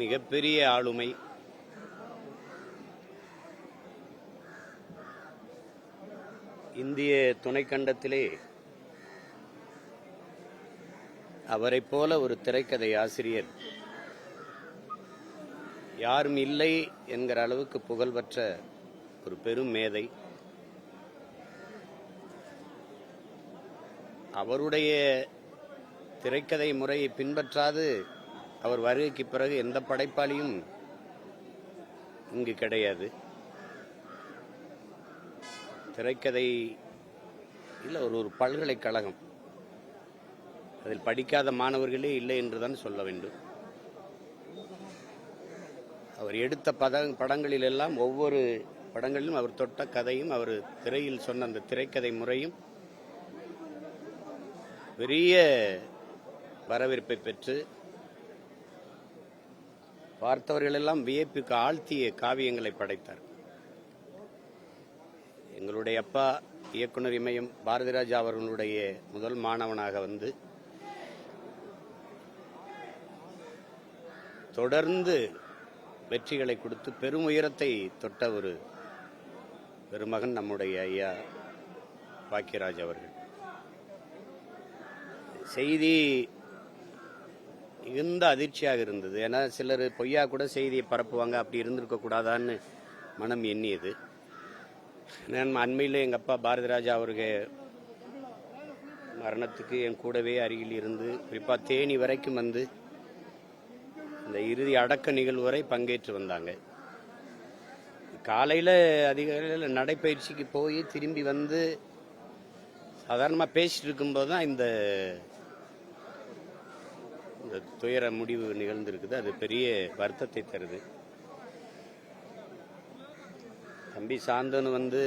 மிகப்பெரிய ஆளுமை. இந்திய துணைக்கண்டத்திலே அவரைப் போல ஒரு திரைக்கதை ஆசிரியர் யாரும் இல்லை என்கிற அளவுக்கு புகழ்பெற்ற ஒரு பெரும் மேதை. அவருடைய திரைக்கதை முறையை பின்பற்றாது அவர் வருகைக்கு பிறகு எந்த படைப்பாளியும் இங்கு கிடையாது. திரைக்கதை இல்லை, ஒரு பல்கலைக்கழகம், அதில் படிக்காத மாணவர்களே இல்லை என்றுதான் சொல்ல வேண்டும். அவர் எடுத்த படங்களில் எல்லாம் ஒவ்வொரு படங்களிலும் அவர் தொட்ட கதையும் அவர் திரையில் சொன்ன அந்த திரைக்கதை முறையும் பெரிய வரவேற்பை பெற்று பார்த்தவர்களெல்லாம் வியப்புக்கு ஆழ்த்திய காவியங்களை படைத்தார். எங்களுடைய அப்பா இயக்குனர் இமயம் பாரதிராஜா அவர்களுடைய முதல் மாணவனாக வந்து தொடர்ந்து வெற்றிகளை கொடுத்து பெரும் உயரத்தை தொட்ட ஒரு பெருமகன் நம்முடைய ஐயா பாக்கியராஜ் அவர்கள். செய்தி மிகுந்த அதிர்ச்சியாக இருந்தது. ஏன்னா சிலர் பொய்யா கூட செய்தியை பரப்புவாங்க, அப்படி இருந்திருக்க கூடாதான்னு மனம் எண்ணியது. நான் அண்மையில் எங்கள் அப்பா பாரதிராஜா அவர்கள் மரணத்துக்கு என் கூடவே அருகில் இருந்து குறிப்பாக தேனி வரைக்கும் வந்து இந்த இறுதி அடக்க நிகழ்வு வரை பங்கேற்று வந்தாங்க. காலையில் அதிகாலையில் நடைப்பயிற்சிக்கு போய் திரும்பி வந்து சாதாரணமாக பேசிட்டு இருக்கும்போது தான் இந்த துயர முடிவு நிகழ்ந்திருக்குது. அது பெரிய வருத்தத்தை தருது. தம்பி சாந்தனு வந்து